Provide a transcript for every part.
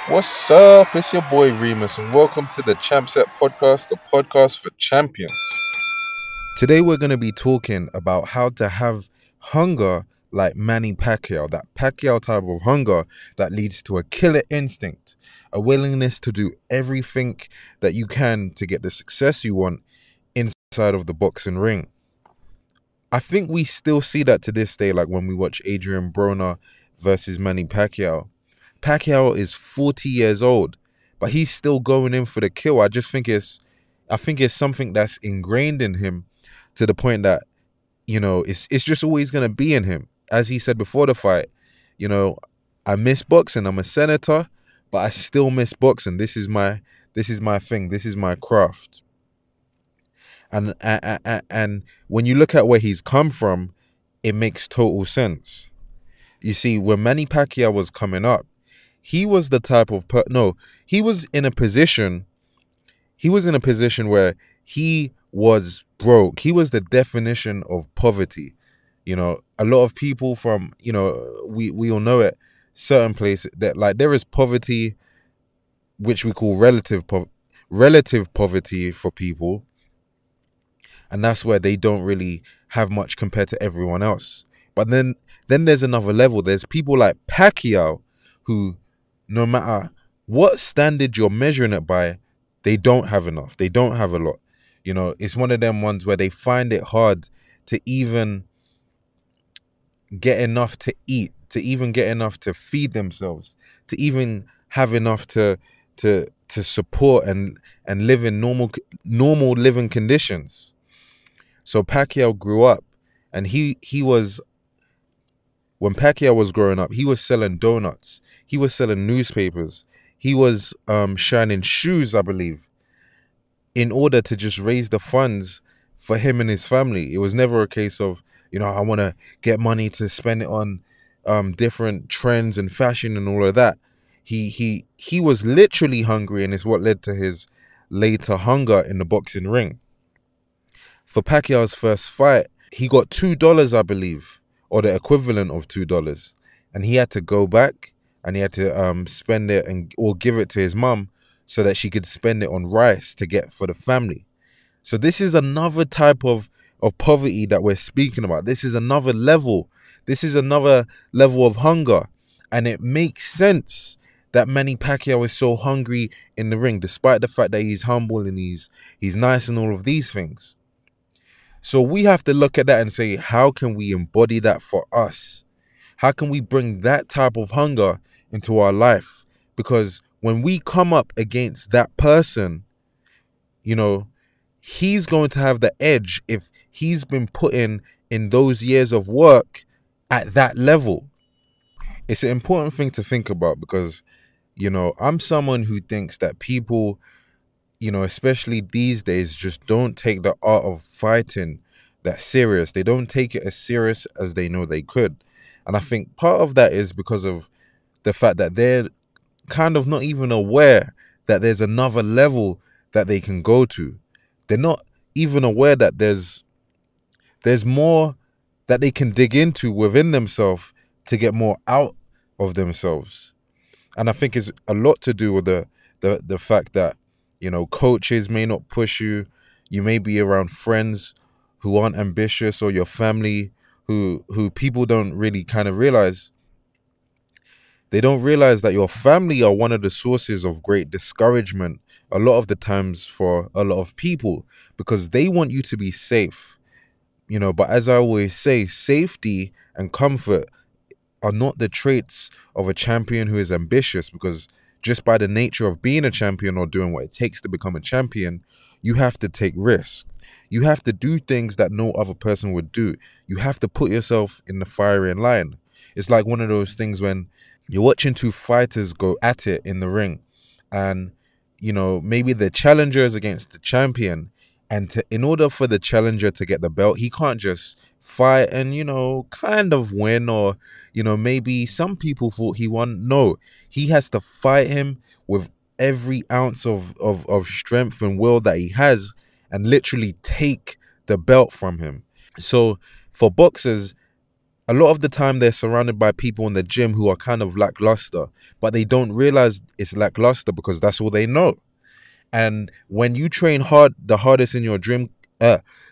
What's up? It's your boy Reemus, and welcome to the ChampSet Podcast, the podcast for champions. Today, we're going to be talking about how to have hunger like Manny Pacquiao, that Pacquiao type of hunger that leads to a killer instinct, a willingness to do everything that you can to get the success you want inside of the boxing ring. I think we still see that to this day, like when we watch Adrien Broner versus Manny Pacquiao. Pacquiao is 40 years old, but he's still going in for the kill. I think it's something that's ingrained in him to the point that, it's just always gonna be in him. As he said before the fight, I miss boxing. I'm a senator, but I still miss boxing. This is my thing. This is my craft. And when you look at where he's come from, it makes total sense. You see, when Manny Pacquiao was coming up, he was the type of he was in a position where he was broke. He was the definition of poverty. A lot of people from, we all know it, certain places that, like, there is poverty which we call relative poverty for people, and that's where they don't really have much compared to everyone else. But then there's another level. There's people like Pacquiao who, no matter what standard you're measuring it by, they don't have enough. They don't have a lot. It's one of them ones where they find it hard to even get enough to eat, to even get enough to feed themselves, to even have enough to support and live in normal living conditions. So Pacquiao grew up, and when Pacquiao was growing up, he was selling donuts. He was selling newspapers. He was shining shoes, I believe, in order to just raise the funds for him and his family. It was never a case of, I want to get money to spend it on different trends and fashion and all of that. He was literally hungry, and it's what led to his later hunger in the boxing ring. For Pacquiao's first fight, he got $2, I believe, or the equivalent of $2, and he had to go back and he had to spend it or give it to his mum so that she could spend it on rice to get for the family. So this is another type of poverty that we're speaking about. This is another level. This is another level of hunger, and it makes sense that Manny Pacquiao is so hungry in the ring, despite the fact that he's humble and he's nice and all of these things. So we have to look at that and say, how can we embody that for us? How can we bring that type of hunger into our life? Because when we come up against that person, he's going to have the edge if he's been put in those years of work at that level. It's an important thing to think about because, I'm someone who thinks that people, especially these days, just don't take the art of fighting that serious. They don't take it as serious as they know they could. And I think part of that is because of the fact that they're kind of not even aware that there's another level that they can go to. They're not even aware that there's more that they can dig into within themselves to get more out of themselves. And I think it's a lot to do with the fact that, coaches may not push you. You may be around friends who aren't ambitious, or your family who people don't really kind of realize. They don't realize that your family are one of the sources of great discouragement a lot of the times for a lot of people, because they want you to be safe. But as I always say, safety and comfort are not the traits of a champion who is ambitious, because just by the nature of being a champion or doing what it takes to become a champion, you have to take risks. You have to do things that no other person would do. You have to put yourself in the firing line. It's like one of those things when you're watching two fighters go at it in the ring, and, maybe the challenger is against the champion, and in order for the challenger to get the belt, he can't just fight and, kind of win, or, maybe some people thought he won. No, he has to fight him with every ounce of strength and will that he has, and literally take the belt from him. So for boxers, a lot of the time they're surrounded by people in the gym who are kind of lackluster, but they don't realize it's lackluster because that's all they know. And when you train the hardest in your gym,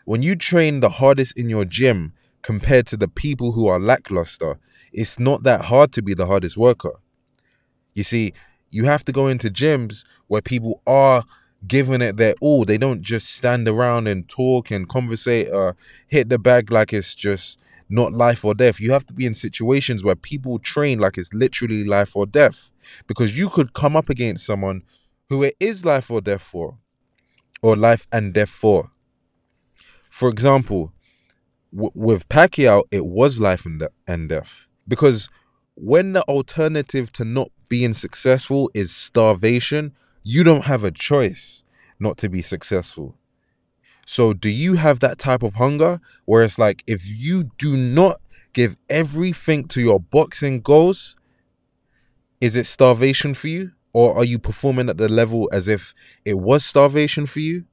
when you train the hardest in your gym compared to the people who are lackluster, it's not that hard to be the hardest worker. You see, you have to go into gyms where people are giving it their all. They don't just stand around and talk and conversate or hit the bag like it's just not life or death. You have to be in situations where people train like it's literally life or death, because you could come up against someone who it is life or death for, or life and death for. For example, with Pacquiao, it was life and death, because when the alternative to not being successful is starvation, you don't have a choice not to be successful. So do you have that type of hunger where it's like, if you do not give everything to your boxing goals, is it starvation for you? Or are you performing at the level as if it was starvation for you?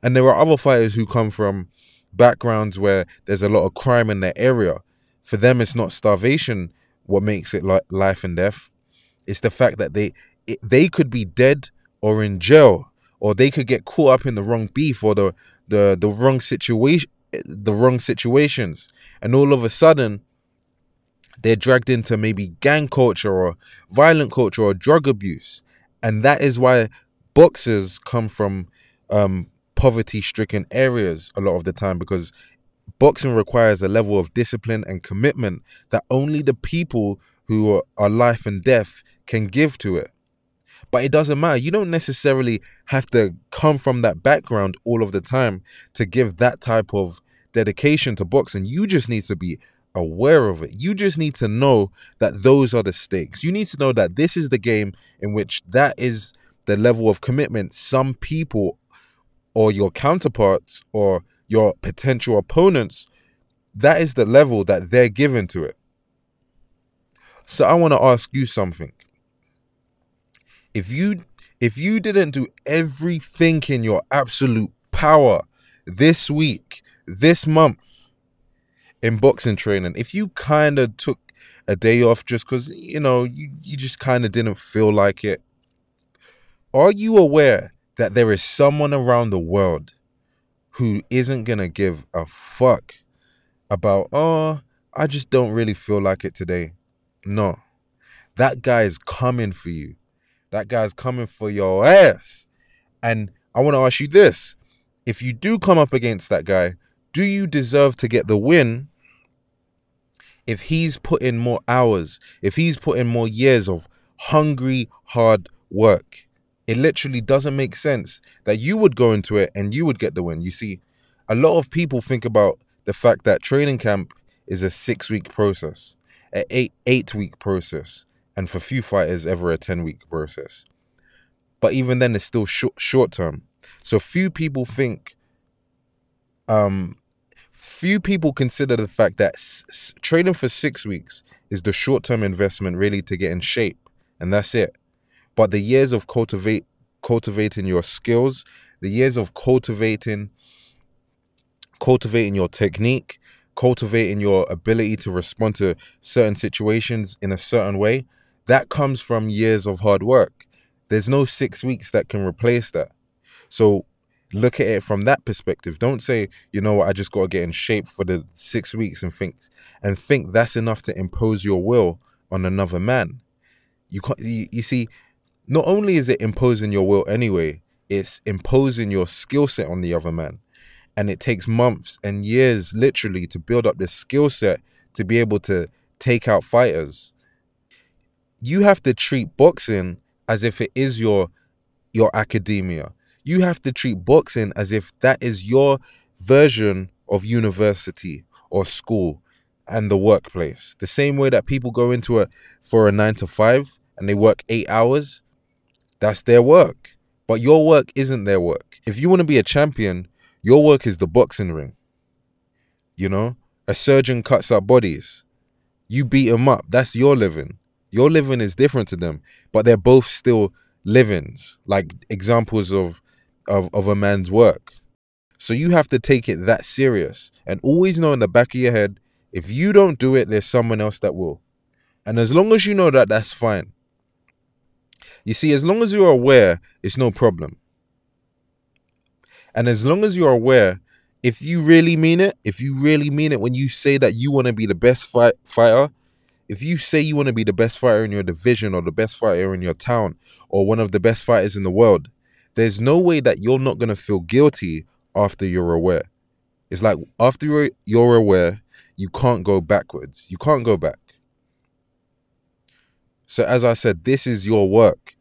And there are other fighters who come from backgrounds where there's a lot of crime in their area. For them, it's not starvation what makes it like life and death. It's the fact that they could be dead or in jail, or they could get caught up in the wrong beef or the wrong situation, the wrong situations, and all of a sudden they're dragged into maybe gang culture or violent culture or drug abuse. And that is why boxers come from poverty-stricken areas a lot of the time, because boxing requires a level of discipline and commitment that only the people who are life and death can give to it. But it doesn't matter. You don't necessarily have to come from that background all of the time to give that type of dedication to boxing. You just need to be aware of it. You just need to know that those are the stakes. You need to know that this is the game in which that is the level of commitment some people or your counterparts or your potential opponents, that is the level that they're given to it. So I want to ask you something. If you didn't do everything in your absolute power this week, this month in boxing training, if you kind of took a day off just because, you just kind of didn't feel like it, are you aware that there is someone around the world who isn't going to give a fuck about, oh, I just don't really feel like it today? No. That guy is coming for you. That guy's coming for your ass. And I want to ask you this. If you do come up against that guy, do you deserve to get the win if he's put in more hours, if he's put in more years of hungry, hard work? It literally doesn't make sense that you would go into it and you would get the win. You see, a lot of people think about the fact that training camp is a 6-week process, an 8-week process, and for few fighters ever a 10-week process. But even then, it's still short term. So few people consider the fact that training for 6 weeks is the short term investment really to get in shape, and that's it. But the years of cultivating your skills, the years of cultivating your technique, cultivating your ability to respond to certain situations in a certain way, that comes from years of hard work. There's no 6 weeks that can replace that. So look at it from that perspective. Don't say, you know what, I just got to get in shape for the 6 weeks and think that's enough to impose your will on another man. You see, not only is it imposing your will anyway, it's imposing your skill set on the other man. And it takes months and years literally to build up this skill set to be able to take out fighters. You have to treat boxing as if it is your academia. You have to treat boxing as if that is your version of university or school and the workplace. The same way that people go into it for a 9 to 5 and they work 8 hours, that's their work. But your work isn't their work. If you want to be a champion, your work is the boxing ring. A surgeon cuts up bodies. You beat them up. That's your living. Your living is different to them, but they're both still livings, like examples of a man's work. So you have to take it that serious and always know in the back of your head, If you don't do it, there's someone else that will. And as long as you know that, that's fine. You see, as long as you're aware, it's no problem. And as long as you're aware, if you really mean it, when you say that you want to be the best fighter, if you say you want to be the best fighter in your division or the best fighter in your town or one of the best fighters in the world, there's no way that you're not going to feel guilty after you're aware. It's like after you're aware, you can't go backwards. You can't go back. So as I said, this is your work.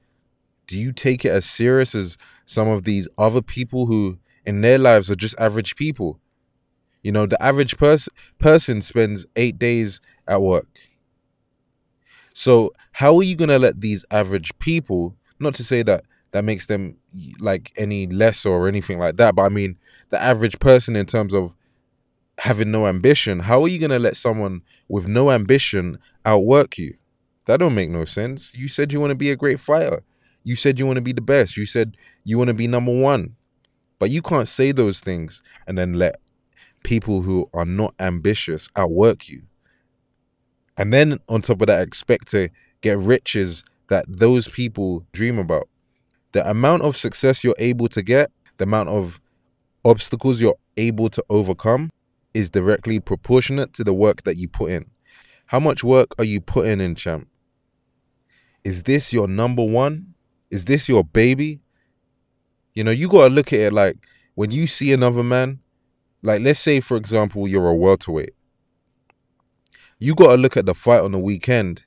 Do you take it as serious as some of these other people who in their lives are just average people? You know, the average person spends 8 days at work. So how are you going to let these average people, not to say that that makes them like any less or anything like that, but I mean the average person in terms of having no ambition, how are you going to let someone with no ambition outwork you? That don't make no sense. You said you want to be a great fighter. You said you want to be the best. You said you want to be number one. But you can't say those things and then let people who are not ambitious outwork you. And then on top of that, expect to get riches that those people dream about. The amount of success you're able to get, the amount of obstacles you're able to overcome is directly proportionate to the work that you put in. How much work are you putting in, champ? Is this your number one? Is this your baby? You know, you got to look at it like when you see another man, like let's say, for example, you're a welterweight. You got to look at the fight on the weekend,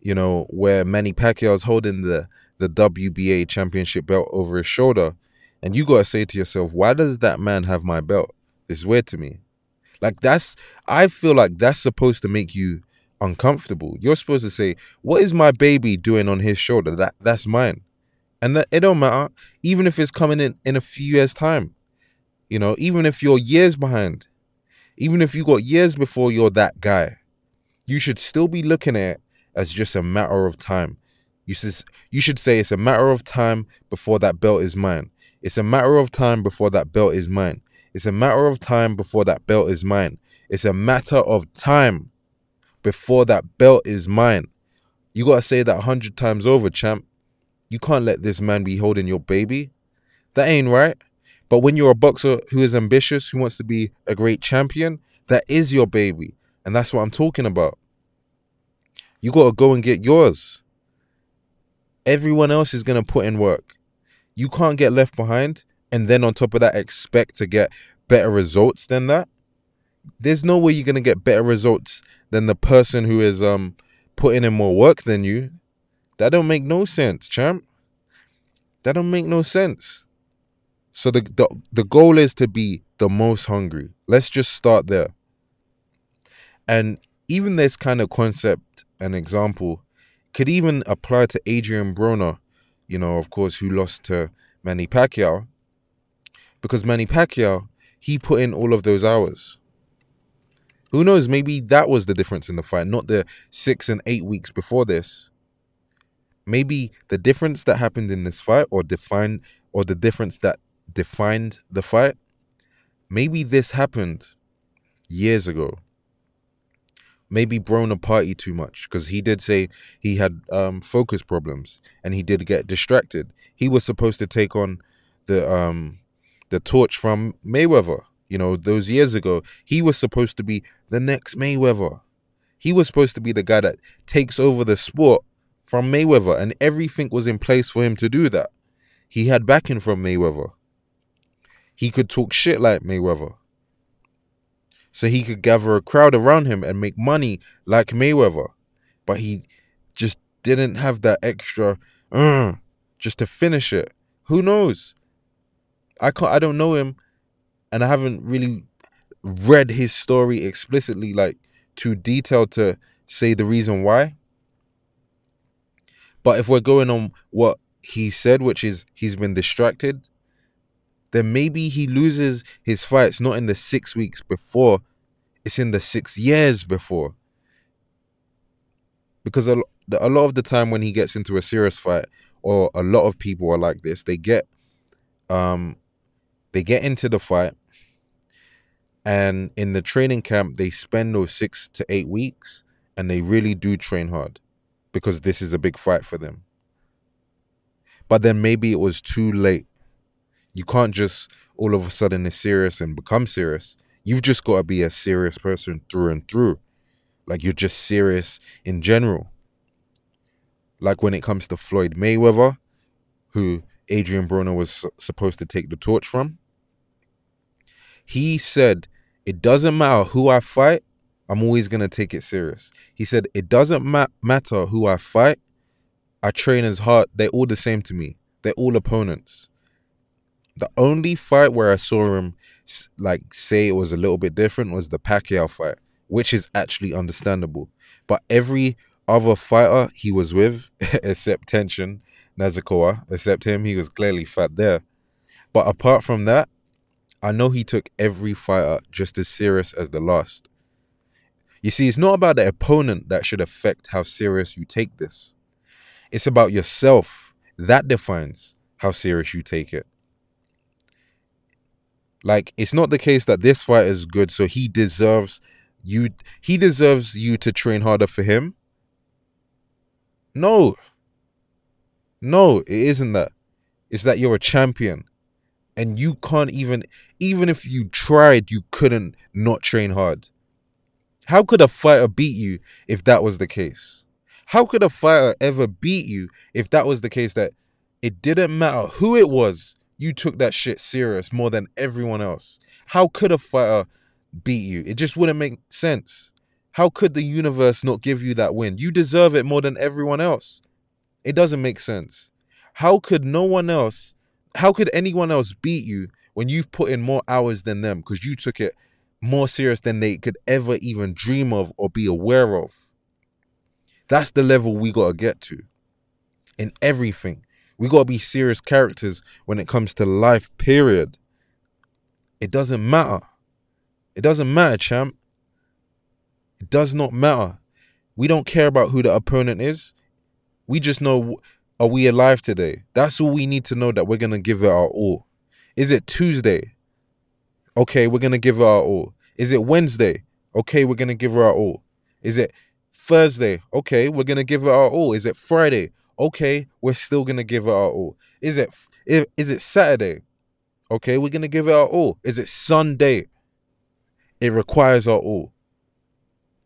you know, where Manny Pacquiao is holding the WBA championship belt over his shoulder. And you got to say to yourself, why does that man have my belt? It's weird to me. Like I feel like that's supposed to make you uncomfortable. You're supposed to say, what is my baby doing on his shoulder? That's mine. And that it don't matter, even if it's coming in a few years' time. You know, even if you're years behind, even if you got years before you're that guy, you should still be looking at it as just a matter of time. You should say it's a matter of time before that belt is mine. It's a matter of time before that belt is mine. It's a matter of time before that belt is mine. It's a matter of time before that belt is mine. You got to say that 100 times over, champ. You can't let this man be holding your baby. That ain't right. But when you're a boxer who is ambitious, who wants to be a great champion, that is your baby. And that's what I'm talking about. You got to go and get yours. Everyone else is going to put in work. You can't get left behind and then on top of that expect to get better results than that. There's no way you're going to get better results than the person who is putting in more work than you. That don't make no sense, champ. That don't make no sense. So the goal is to be the most hungry. Let's just start there. And even this kind of concept and example could even apply to Adrien Broner, you know, of course, who lost to Manny Pacquiao. Because Manny Pacquiao, he put in all of those hours. Who knows, maybe that was the difference in the fight, not the 6 and 8 weeks before this. Maybe the difference that happened in this fight or the difference that defined the fight, maybe this happened years ago. Maybe Broner partied too much because he did say he had focus problems and he did get distracted. He was supposed to take on the torch from Mayweather. You know, those years ago, he was supposed to be the next Mayweather. He was supposed to be the guy that takes over the sport from Mayweather, and everything was in place for him to do that. He had backing from Mayweather. He could talk shit like Mayweather. So he could gather a crowd around him and make money like Mayweather. But he just didn't have that extra just to finish it. Who knows? I don't know him, and I haven't really read his story explicitly, like too detailed to say the reason why. But if we're going on what he said, which is he's been distracted, then maybe he loses his fights not in the 6 weeks before, it's in the 6 years before. Because a lot of the time when he gets into a serious fight, or a lot of people are like this, they get into the fight, And in the training camp, they spend those 6 to 8 weeks and they really do train hard because this is a big fight for them. But then maybe it was too late. You can't just all of a sudden is serious and become serious. You've just got to be a serious person through and through. Like you're just serious in general. Like when it comes to Floyd Mayweather, who Adrien Broner was supposed to take the torch from. He said, it doesn't matter who I fight, I'm always going to take it serious. He said, it doesn't matter who I fight, I train as hard. They're all the same to me. They're all opponents. The only fight where I saw him like say it was a little bit different was the Pacquiao fight, which is actually understandable. But every other fighter he was with, except Tension Nazakawa, except him, he was clearly fat there. But apart from that, I know he took every fighter just as serious as the last. You see, it's not about the opponent that should affect how serious you take this. It's about yourself. That defines how serious you take it. Like, it's not the case that this fight is good, so he deserves you to train harder for him. No. No, it isn't that. It's that you're a champion. And you can't even if you tried, you couldn't not train hard. How could a fighter beat you if that was the case? How could a fighter ever beat you if that was the case, that it didn't matter who it was, you took that shit serious more than everyone else? How could a fighter beat you? It just wouldn't make sense. How could the universe not give you that win? You deserve it more than everyone else. It doesn't make sense. How could anyone else beat you when you've put in more hours than them because you took it more serious than they could ever even dream of or be aware of? That's the level we got to get to in everything. We got to be serious characters when it comes to life, period. It doesn't matter. It doesn't matter, champ. It does not matter. We don't care about who the opponent is. We just know, are we alive today? That's all we need to know, that we're going to give it our all. Is it Tuesday? Okay, we're going to give it our all. Is it Wednesday? Okay, we're going to give it our all. Is it Thursday? Okay, we're going to give it our all. Is it Friday? Okay, we're still going to give it our all. Is it Saturday? Okay, we're going to give it our all. Is it Sunday? It requires our all.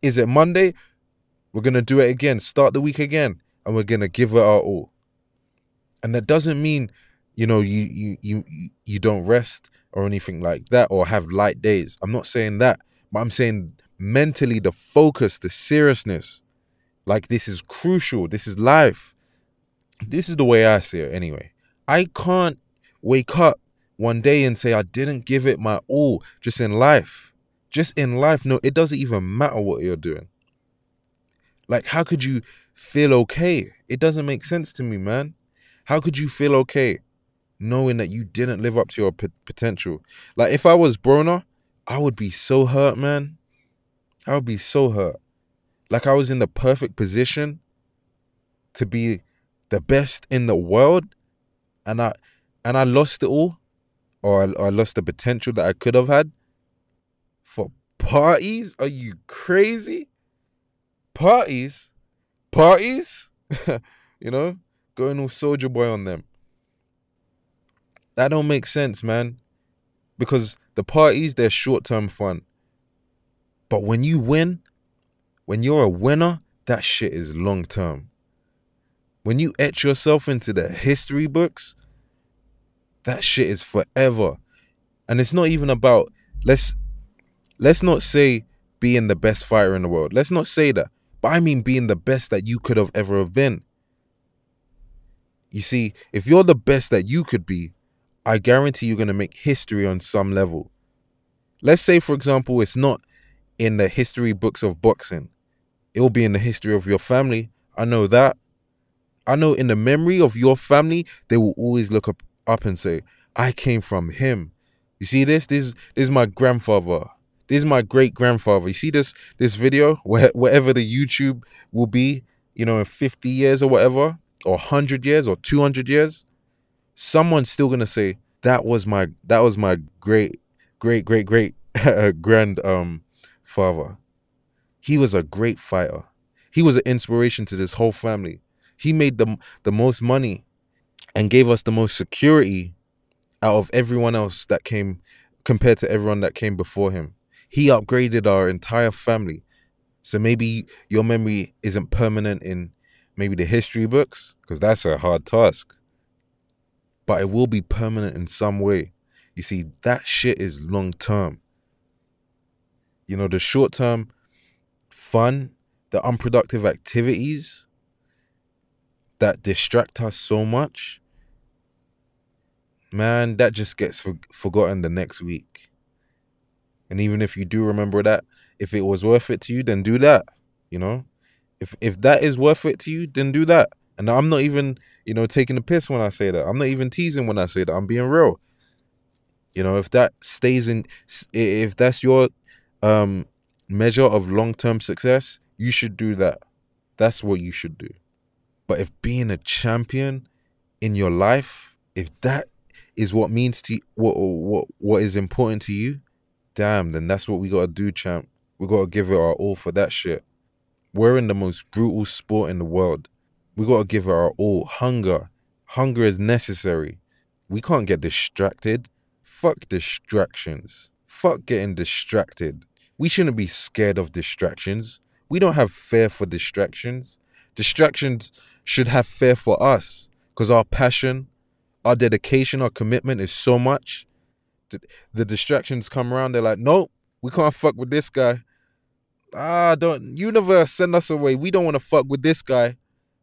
Is it Monday? We're going to do it again. Start the week again. And we're going to give it our all. And that doesn't mean, you don't rest or anything like that, or have light days. I'm not saying that. But I'm saying mentally, the focus, the seriousness. Like, this is crucial. This is life. This is the way I see it anyway. I can't wake up one day and say I didn't give it my all just in life. Just in life. No, it doesn't even matter what you're doing. Like, how could you feel okay? It doesn't make sense to me, man. How could you feel okay knowing that you didn't live up to your potential? Like, if I was Broner, I would be so hurt, man. I would be so hurt. Like, I was in the perfect position to be the best in the world, and I lost it all, or I lost the potential that I could have had for parties. Are you crazy? Parties? Going all Soldier Boy on them. That don't make sense, man. Because the parties, they're short-term fun. But when you win, when you're a winner, that shit is long-term. When you etch yourself into the history books, that shit is forever. And it's not even about, let's not say being the best fighter in the world. Let's not say that. But I mean being the best that you could have ever have been. You see, if you're the best that you could be, I guarantee you're going to make history on some level. Let's say, for example, it's not in the history books of boxing. It will be in the history of your family. I know that. I know in the memory of your family, they will always look up and say, I came from him. You see this? This is my grandfather. This is my great-grandfather. You see this video? Wherever the YouTube will be, in 50 years or whatever, or 100 years or 200 years, someone's still going to say, that was my great grand father. He was a great fighter. He was an inspiration to this whole family. He made the most money and gave us the most security out of everyone else that came, compared to everyone that came before him. He upgraded our entire family. So maybe your memory isn't permanent in maybe the history books, because that's a hard task, but it will be permanent in some way. You see, that shit is long term. You know, the short term fun, the unproductive activities that distract us so much, man, that just gets forgotten the next week. And even if you do remember that, if it was worth it to you, then do that. You know, if that is worth it to you, then do that. And I'm not even, taking the piss when I say that. I'm not even teasing when I say that. I'm being real. You know, if that stays in, if that's your measure of long-term success, you should do that. That's what you should do. But if being a champion in your life, if that is what means to you, what is important to you, damn, then that's what we gotta do, champ. We gotta give it our all for that shit. We're in the most brutal sport in the world. We gotta give it our all. Hunger is necessary. We can't get distracted. Fuck distractions. Fuck getting distracted. We shouldn't be scared of distractions. We don't have fear for distractions. Distractions should have fear for us, because our passion, our dedication, our commitment is so much. The distractions come around, they're like, nope, we can't fuck with this guy. Don't, universe, send us away. We don't want to fuck with this guy.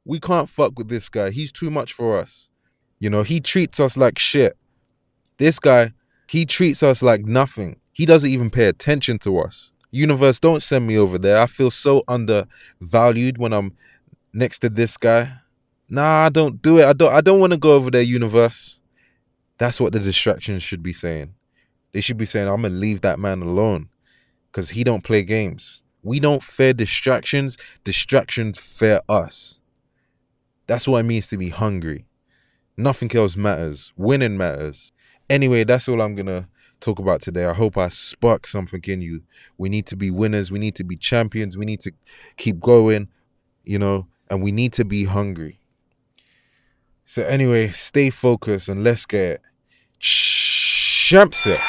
We can't fuck with this guy. He's too much for us. You know, he treats us like shit. This guy, he treats us like nothing. He doesn't even pay attention to us. Universe, don't send me over there. I feel so undervalued when I'm next to this guy. Nah, don't do it. I don't want to go over there, universe. That's what the distractions should be saying. They should be saying, I'm going to leave that man alone, because he don't play games. We don't fear distractions. Distractions fear us. That's what it means to be hungry. Nothing else matters. Winning matters. Anyway, that's all I'm going to talk about today. I hope I spark something in you. We need to be winners. We need to be champions. We need to keep going, and we need to be hungry. So anyway, stay focused and let's get ChampSet.